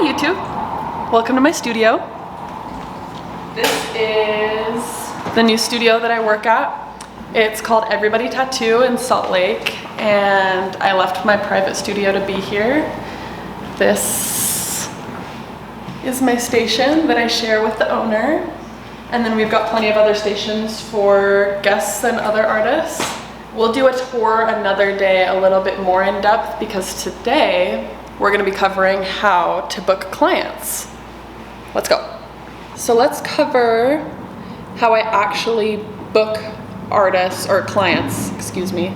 YouTube. Welcome to my studio. This is the new studio that I work at. It's called Everybody Tattoo in Salt Lake, and I left my private studio to be here. This is my station that I share with the owner, and then we've got plenty of other stations for guests and other artists. We'll do a tour another day, a little bit more in depth, because today we're going to be covering how to book clients. Let's go. So let's cover how I actually book artists or clients, excuse me,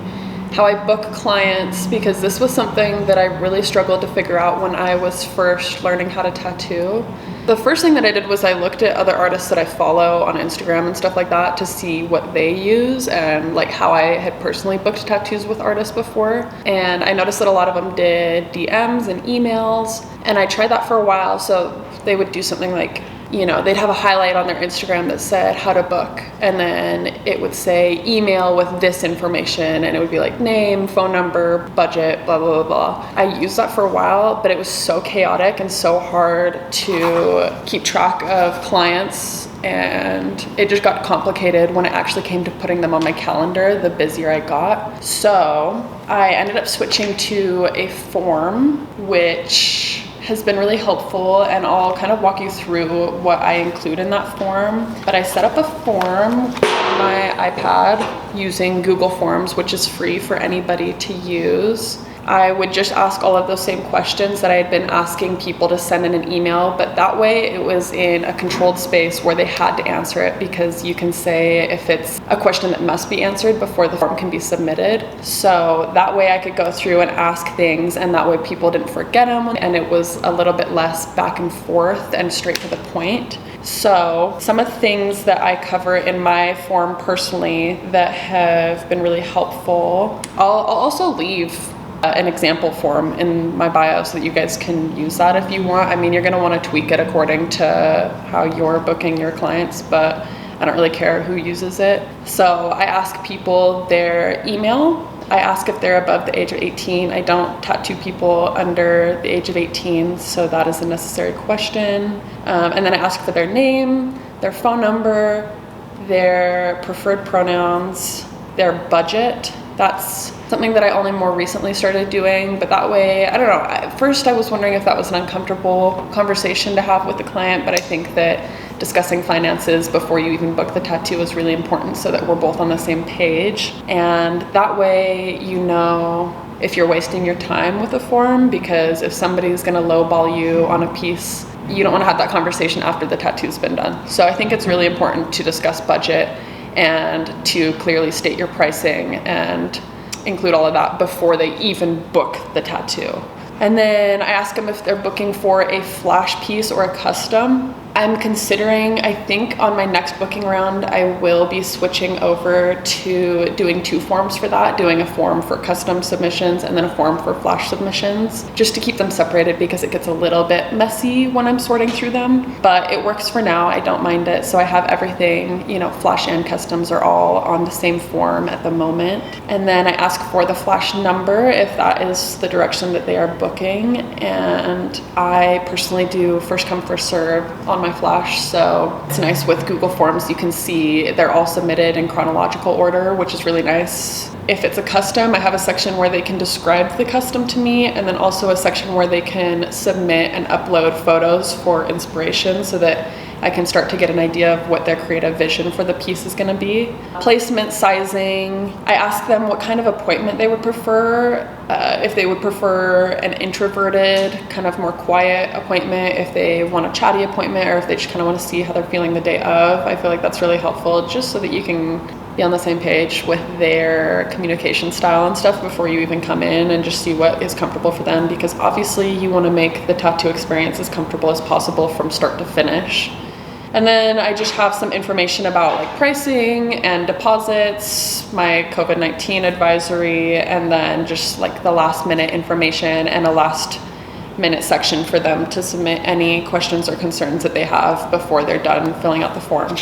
how I book clients, because this was something that I really struggled to figure out when I was first learning how to tattoo. The first thing that I did was I looked at other artists that I follow on Instagram and stuff like that to see what they use and like how I had personally booked tattoos with artists before. And I noticed that a lot of them did DMs and emails, and I tried that for a while. So they would do something like, you know, they'd have a highlight on their Instagram that said how to book, and then it would say email with this information, and it would be like name, phone number, budget, blah, blah, blah, blah. I used that for a while, but it was so chaotic and so hard to keep track of clients, and it just got complicated when it actually came to putting them on my calendar, the busier I got. So I ended up switching to a form, which has been really helpful, and I'll kind of walk you through what I include in that form. But I set up a form on my iPad using Google Forms, which is free for anybody to use. I would just ask all of those same questions that I had been asking people to send in an email, but that way it was in a controlled space where they had to answer it, because you can say if it's a question that must be answered before the form can be submitted. So that way I could go through and ask things, and that way people didn't forget them, and it was a little bit less back and forth and straight to the point. So some of the things that I cover in my form personally that have been really helpful, I'll also leave an example form in my bio so that you guys can use that if you want. I mean, you're going to want to tweak it according to how you're booking your clients, but I don't really care who uses it. So I ask people their email. I ask if they're above the age of 18. I don't tattoo people under the age of 18, so that is a necessary question. And then I ask for their name, their phone number, their preferred pronouns, their budget. That's something that I only more recently started doing, but that way, I don't know. At first I was wondering if that was an uncomfortable conversation to have with the client, but I think that discussing finances before you even book the tattoo is really important so that we're both on the same page. And that way you know if you're wasting your time with a form, because if somebody's gonna lowball you on a piece, you don't wanna have that conversation after the tattoo's been done. So I think it's really important to discuss budget and to clearly state your pricing and include all of that before they even book the tattoo. And then I ask them if they're booking for a flash piece or a custom. I'm considering, I think on my next booking round, I will be switching over to doing two forms for that, doing a form for custom submissions and then a form for flash submissions, just to keep them separated, because it gets a little bit messy when I'm sorting through them, but it works for now. I don't mind it. So I have everything, you know, flash and customs are all on the same form at the moment. And then I ask for the flash number if that is the direction that they are booking. And I personally do first come, first serve on my flash, so it's nice with Google Forms. You can see they're all submitted in chronological order, which is really nice. If it's a custom, I have a section where they can describe the custom to me, and then also a section where they can submit and upload photos for inspiration so that I can start to get an idea of what their creative vision for the piece is going to be. Placement, sizing. I ask them what kind of appointment they would prefer, if they would prefer an introverted, kind of more quiet appointment, if they want a chatty appointment, or if they just kind of want to see how they're feeling the day of. I feel like that's really helpful, just so that you can be on the same page with their communication style and stuff before you even come in, and just see what is comfortable for them, because obviously you want to make the tattoo experience as comfortable as possible from start to finish. And then I just have some information about like pricing and deposits, my COVID-19 advisory, and then just like the last minute information and a last minute section for them to submit any questions or concerns that they have before they're done filling out the form.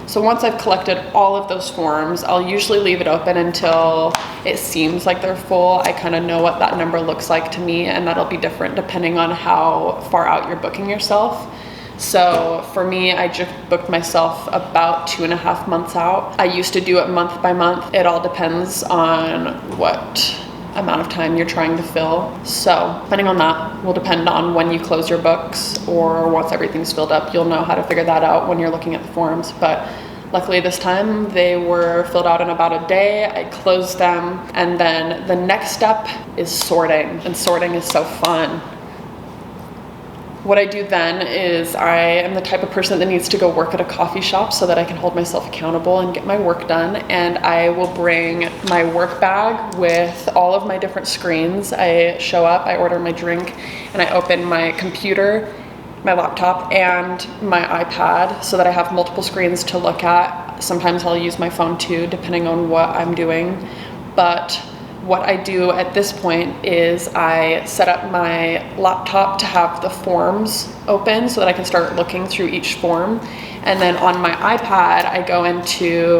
So So once I've collected all of those forms, I'll usually leave it open until it seems like they're full. I kind of know what that number looks like to me, and that'll be different depending on how far out you're booking yourself. So for me, I just booked myself about 2.5 months out. I used to do it month by month. It all depends on what amount of time you're trying to fill. So depending on that will depend on when you close your books, or once everything's filled up, you'll know how to figure that out when you're looking at the forms. But luckily this time they were filled out in about a day. I closed them, and then the next step is sorting, and sorting is so fun. What I do then is I am the type of person that needs to go work at a coffee shop so that I can hold myself accountable and get my work done. And I will bring my work bag with all of my different screens. I show up, I order my drink, and I open my computer, my laptop, and my iPad so that I have multiple screens to look at. Sometimes I'll use my phone too, depending on what I'm doing. But what I do at this point is I set up my laptop to have the forms open so that I can start looking through each form. And then on my iPad, I go into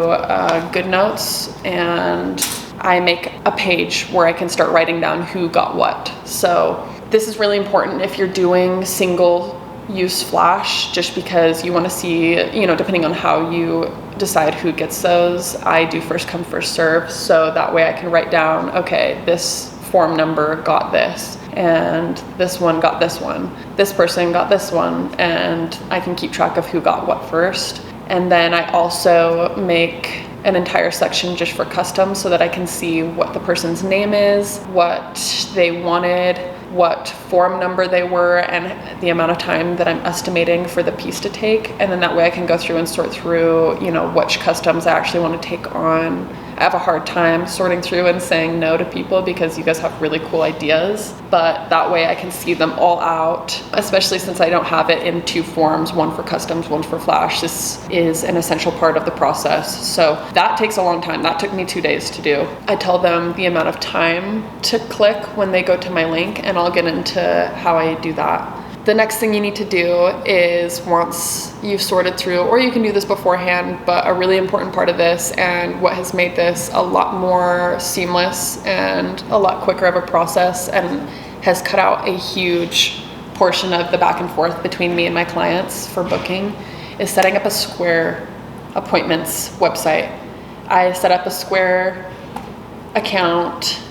GoodNotes and I make a page where I can start writing down who got what. So this is really important if you're doing single use flash, just because you want to see, depending on how you decide who gets those. I do first come, first serve, so that way I can write down, okay, this form number got this, and this one got this one, this person got this one, and I can keep track of who got what first. And then I also make an entire section just for custom so that I can see what the person's name is, what they wanted, what form number they were, and the amount of time that I'm estimating for the piece to take. And then that way I can go through and sort through, which customs I actually want to take on. I have a hard time sorting through and saying no to people because you guys have really cool ideas, but that way I can see them all out, especially since I don't have it in two forms, one for customs, one for flash. This is an essential part of the process. So that takes a long time. That took me 2 days to do. I tell them the amount of time to click when they go to my link, and I'll get into how I do that. The next thing you need to do is, once you've sorted through, or you can do this beforehand, but a really important part of this, and what has made this a lot more seamless and a lot quicker of a process, and has cut out a huge portion of the back and forth between me and my clients for booking, is setting up a Square appointments website. I set up a Square account,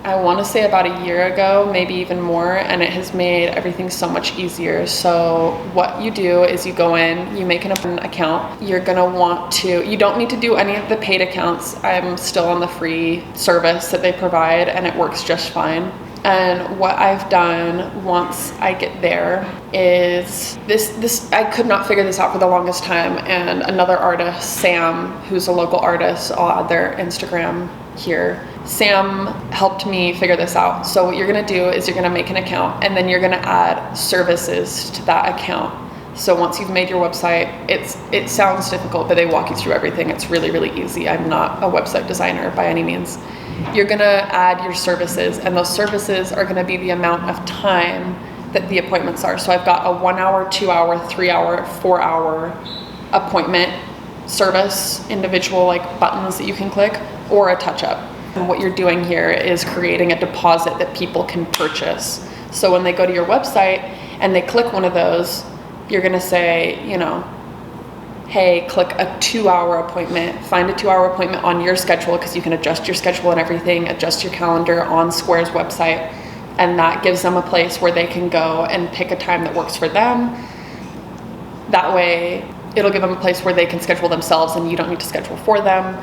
I want to say about a year ago, maybe even more, and it has made everything so much easier. So what you do is you go in, you make an account. You're going to want to, you don't need to do any of the paid accounts. I'm still on the free service that they provide, and it works just fine. And what I've done once I get there is this I could not figure this out for the longest time, and another artist, Sam, who's a local artist, I'll add their Instagram here. Sam helped me figure this out. So what you're gonna do is you're gonna make an account, and then you're gonna add services to that account. So once you've made your website, it sounds difficult, but they walk you through everything. It's really, really easy. I'm not a website designer by any means. You're gonna add your services, and those services are gonna be the amount of time that the appointments are. So I've got a 1 hour, 2 hour, 3 hour, 4 hour appointment service, individual like buttons that you can click, or a touch-up. And what you're doing here is creating a deposit that people can purchase. So when they go to your website and they click one of those, you're gonna say, hey, click a 2 hour appointment, find a 2 hour appointment on your schedule, because you can adjust your schedule and everything, adjust your calendar on Square's website. And that gives them a place where they can go and pick a time that works for them. That way, it'll give them a place where they can schedule themselves and you don't need to schedule for them.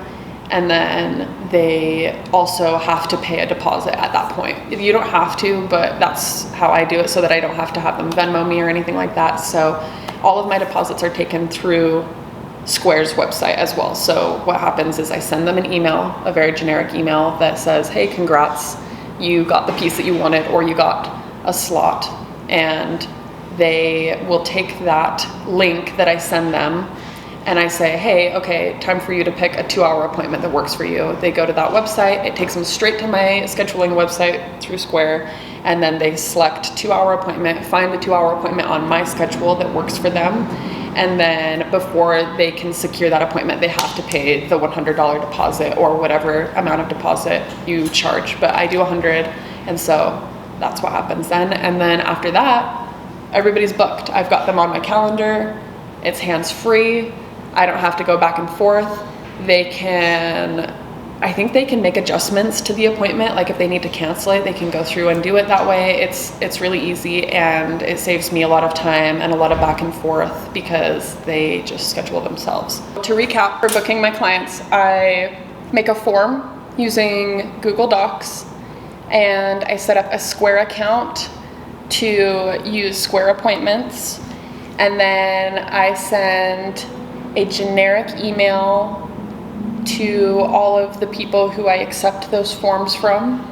And then they also have to pay a deposit at that point. You don't have to, but that's how I do it, so that I don't have to have them Venmo me or anything like that. So all of my deposits are taken through Square's website as well. So what happens is I send them an email, a very generic email that says, hey, congrats, you got the piece that you wanted, or you got a slot. And they will take that link that I send them, and I say, hey, okay, time for you to pick a 2 hour appointment that works for you. They go to that website, it takes them straight to my scheduling website through Square, and then they select 2 hour appointment, find the 2 hour appointment on my schedule that works for them, And then before they can secure that appointment, they have to pay the $100 deposit or whatever amount of deposit you charge. But I do 100, and so that's what happens then. And then after that, everybody's booked. I've got them on my calendar. It's hands-free. I don't have to go back and forth. They can, I think they can make adjustments to the appointment. Like if they need to cancel it, they can go through and do it that way. It's really easy, and it saves me a lot of time and a lot of back and forth because they just schedule themselves. To recap, for booking my clients, I make a form using Google Docs, and I set up a Square account to use Square appointments. And then I send a generic email to all of the people who I accept those forms from.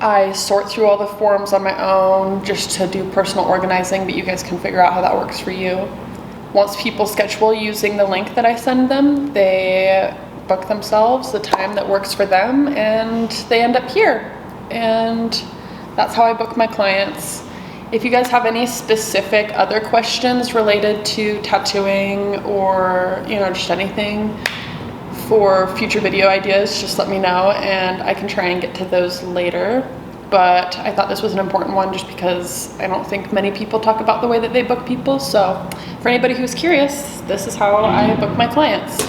I sort through all the forms on my own just to do personal organizing, but you guys can figure out how that works for you. Once people schedule using the link that I send them, they book themselves the time that works for them, and they end up here. And that's how I book my clients. If you guys have any specific other questions related to tattooing or, you know, just anything for future video ideas, just let me know and I can try and get to those later. But I thought this was an important one just because I don't think many people talk about the way that they book people. So for anybody who's curious, this is how I book my clients.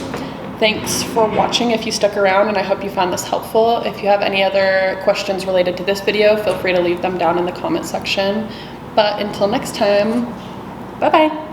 Thanks for watching if you stuck around, and I hope you found this helpful. If you have any other questions related to this video, feel free to leave them down in the comment section. But until next time, bye-bye.